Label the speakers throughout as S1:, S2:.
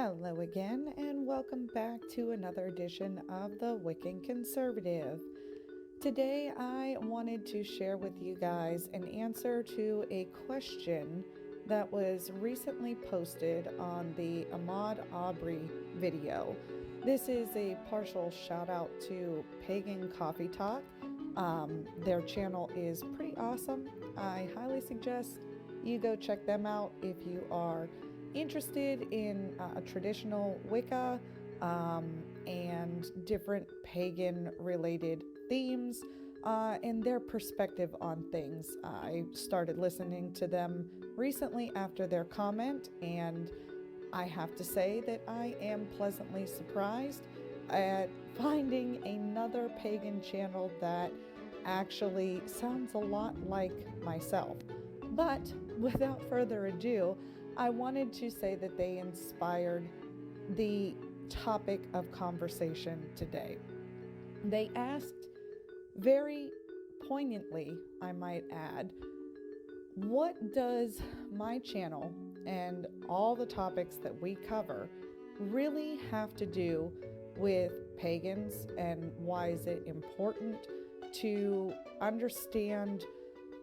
S1: Hello again, and welcome back to another edition of the Wiccan Conservative. Today, I wanted to share with you guys an answer to a question that was recently posted on the Ahmaud Arbery video. This is a partial shout out to Pagan Coffee Talk. Their channel is pretty awesome. I highly suggest you go check them out if you are interested in traditional Wicca and different pagan related themes and their perspective on things. I started listening to them recently after their comment, and I have to say that I am pleasantly surprised at finding another pagan channel that actually sounds a lot like myself. But without further ado, I wanted to say that they inspired the topic of conversation today. They asked very poignantly, I might add, what does my channel and all the topics that we cover really have to do with pagans, and why is it important to understand,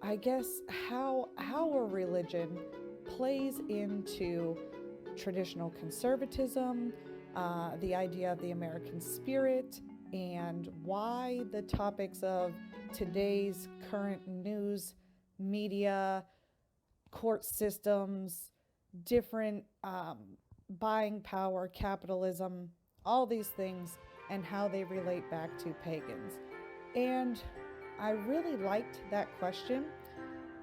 S1: I guess, how our religion plays into traditional conservatism, the idea of the American spirit, and why the topics of today's current news, media, court systems, different buying power, capitalism, all these things, and how they relate back to pagans. And I really liked that question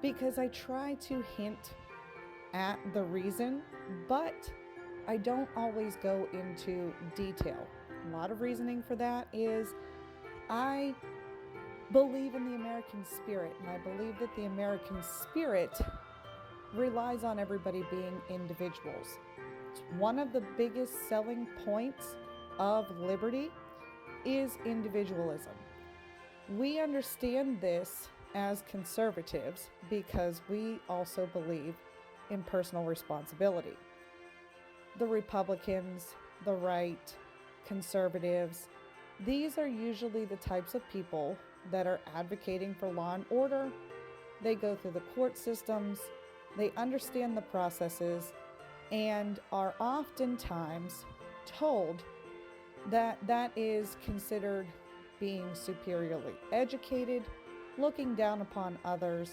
S1: because I try to hint at the reason, but I don't always go into detail. A lot of reasoning for that is I believe in the American spirit, and I believe that the American spirit relies on everybody being individuals. It's one of the biggest selling points of liberty is individualism. We understand this as conservatives because we also believe in personal responsibility. The Republicans, the right, conservatives, these are usually the types of people that are advocating for law and order. They go through the court systems, they understand the processes, and are oftentimes told that that is considered being superiorly educated, looking down upon others,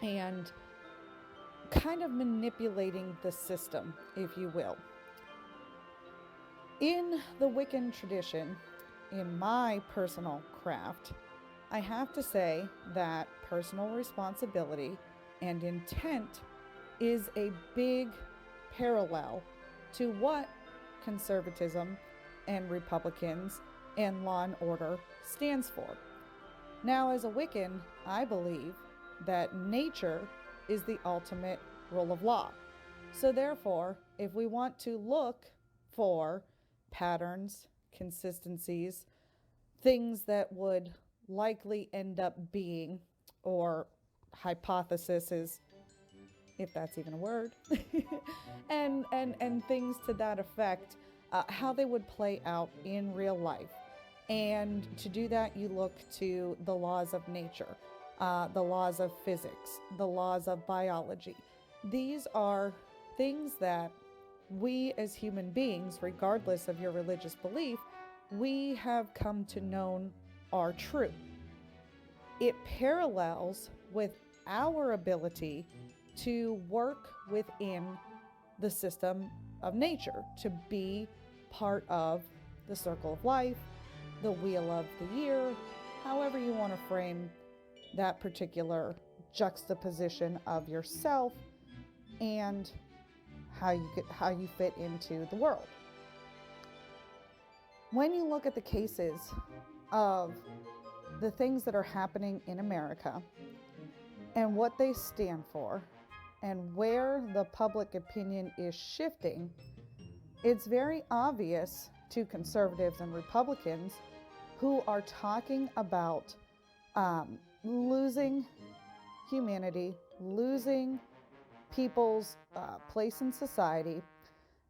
S1: and kind of manipulating the system, if you will. In the Wiccan tradition, in my personal craft, I have to say that personal responsibility and intent is a big parallel to what conservatism and Republicans and law and order stands for. Now, as a Wiccan, I believe that nature is the ultimate rule of law. So therefore, if we want to look for patterns, consistencies, things that would likely end up being, or hypotheses, if that's even a word, and things to that effect, how they would play out in real life. And to do that, you look to the laws of nature, the laws of physics, the laws of biology. These are things that we as human beings, regardless of your religious belief, we have come to know are true. It parallels with our ability to work within the system of nature, to be part of the circle of life, the wheel of the year, however you want to frame that particular juxtaposition of yourself and how you fit into the world. When you look at the cases of the things that are happening in America and what they stand for and where the public opinion is shifting, it's very obvious to conservatives and Republicans who are talking about losing humanity, losing people's place in society,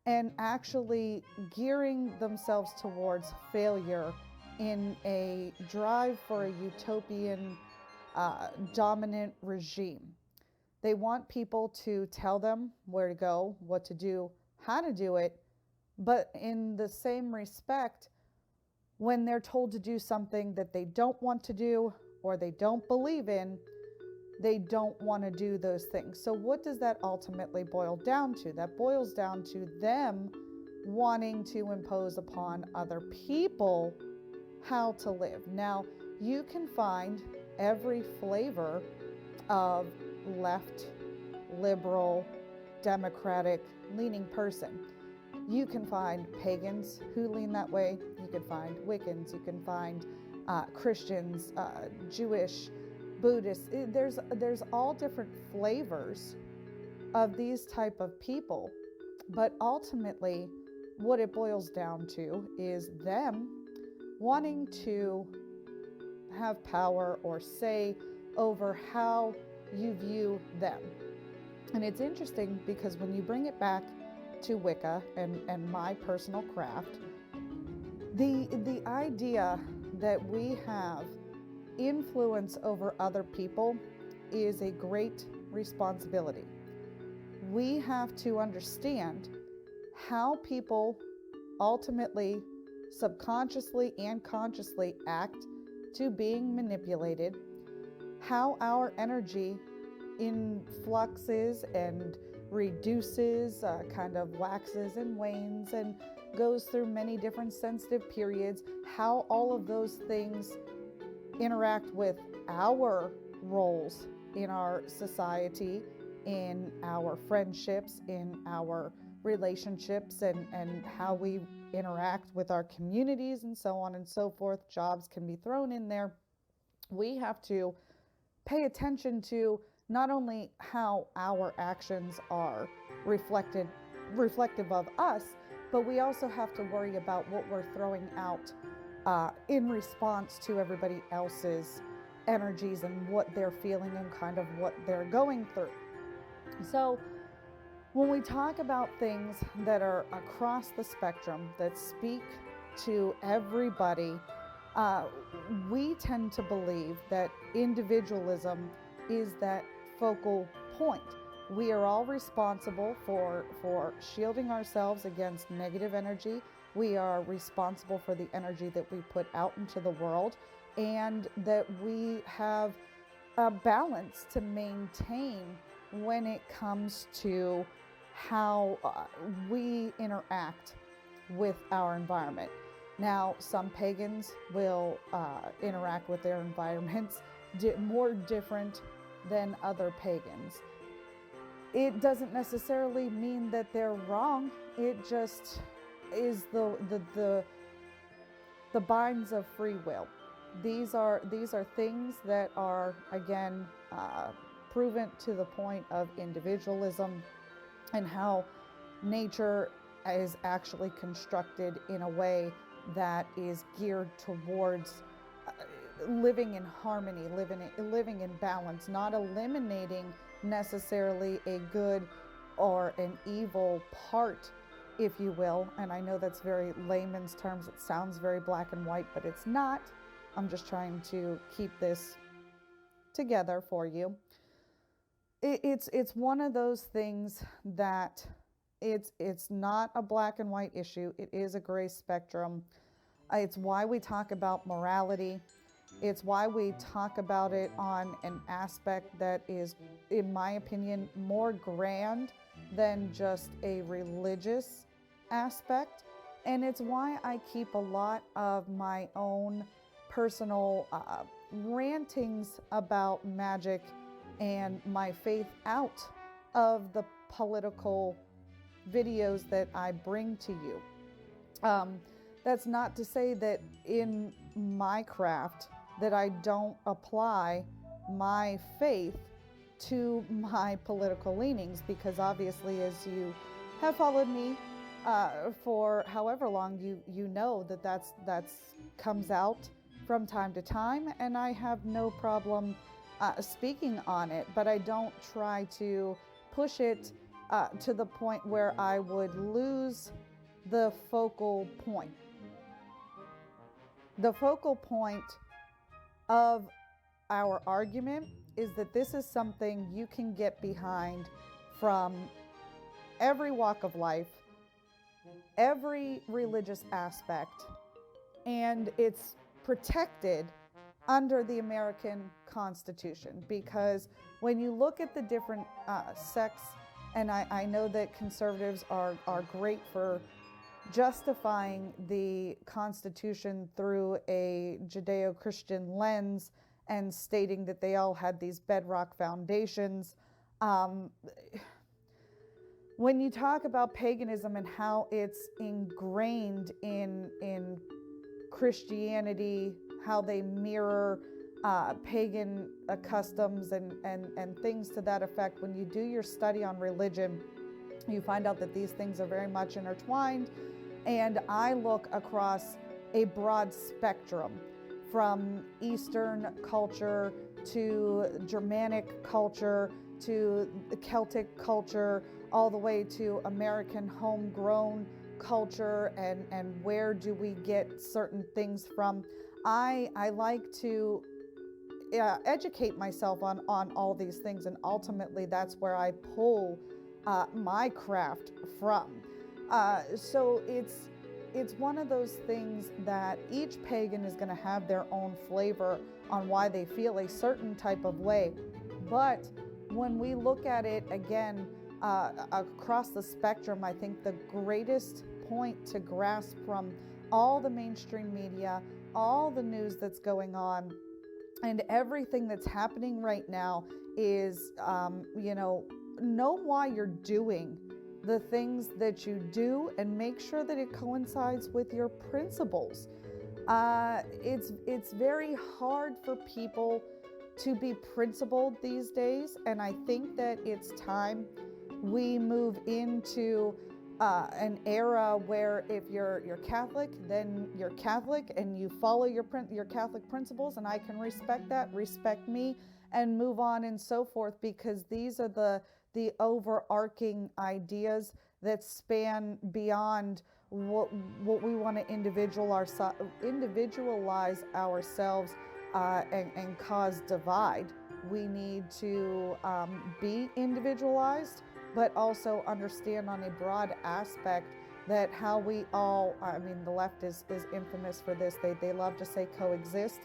S1: and actually gearing themselves towards failure in a drive for a utopian dominant regime. They want people to tell them where to go, what to do, how to do it, but in the same respect, when they're told to do something that they don't want to do or they don't believe in, they don't want to do those things. So what does that ultimately boil down to? That boils down to them wanting to impose upon other people how to live. Now, you can find every flavor of left, liberal, democratic leaning person. You can find pagans who lean that way. You can find Wiccans. You can find Christians, Jewish, Buddhists. There's all different flavors of these type of people. But ultimately, what it boils down to is them wanting to have power or say over how you view them. And it's interesting because when you bring it back to Wicca and my personal craft, the idea that we have influence over other people is a great responsibility. We have to understand how people ultimately, subconsciously and consciously act to being manipulated, how our energy influxes and reduces, kind of waxes and wanes and goes through many different sensitive periods, how all of those things interact with our roles in our society, in our friendships, in our relationships, and how we interact with our communities and so on and so forth. Jobs can be thrown in there. We have to pay attention to not only how our actions are reflective of us, but we also have to worry about what we're throwing out in response to everybody else's energies and what they're feeling and kind of what they're going through. So when we talk about things that are across the spectrum, that speak to everybody, we tend to believe that individualism is that focal point. We are all responsible for shielding ourselves against negative energy. We are responsible for the energy that we put out into the world, and that we have a balance to maintain when it comes to how we interact with our environment. Now, some pagans will interact with their environments more different than other pagans. It doesn't necessarily mean that they're wrong. It just is the binds of free will. These are things that are, again, proven to the point of individualism and how nature is actually constructed in a way that is geared towards living in harmony, living in balance, not eliminating necessarily a good or an evil part, if you will. And I know that's very layman's terms. It sounds very black and white, but it's not. I'm just trying to keep this together for you. It's one of those things that it's not a black and white issue. It is a gray spectrum. It's why we talk about morality. It's why we talk about it on an aspect that is, in my opinion, more grand than just a religious aspect. And it's why I keep a lot of my own personal rantings about magic and my faith out of the political videos that I bring to you. That's not to say that in my craft that I don't apply my faith to my political leanings, because obviously, as you have followed me for however long, you know that's comes out from time to time, and I have no problem speaking on it, but I don't try to push it to the point where I would lose the focal point. The focal point of our argument is that this is something you can get behind from every walk of life, every religious aspect, and it's protected under the American Constitution. Because when you look at the different sects, and I know that conservatives are great for justifying the Constitution through a Judeo-Christian lens and stating that they all had these bedrock foundations. When you talk about paganism and how it's ingrained in Christianity, how they mirror pagan customs and things to that effect, when you do your study on religion, you find out that these things are very much intertwined. And I look across a broad spectrum, from Eastern culture to Germanic culture to the Celtic culture, all the way to American homegrown culture, and where do we get certain things from. I like to educate myself on all these things, and ultimately that's where I pull my craft from. So it's one of those things that each pagan is going to have their own flavor on why they feel a certain type of way. But when we look at it again across the spectrum, I think the greatest point to grasp from all the mainstream media, all the news that's going on, and everything that's happening right now is, know why you're doing the things that you do, and make sure that it coincides with your principles. It's very hard for people to be principled these days, and I think that it's time we move into an era where if you're Catholic, then you're Catholic and you follow your Catholic principles, and I can respect that, respect me, and move on and so forth, because these are the overarching ideas that span beyond what we want to individualize ourselves and cause divide. We need to be individualized, but also understand on a broad aspect that how we all, the left is infamous for this. They love to say coexist.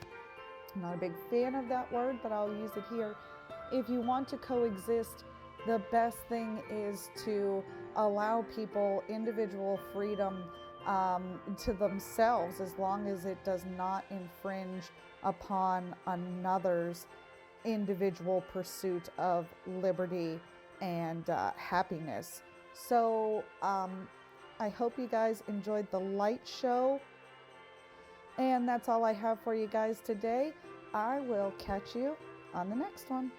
S1: I'm not a big fan of that word, but I'll use it here. If you want to coexist, the best thing is to allow people individual freedom to themselves, as long as it does not infringe upon another's individual pursuit of liberty and happiness. So I hope you guys enjoyed the light show, and that's all I have for you guys today. I will catch you on the next one.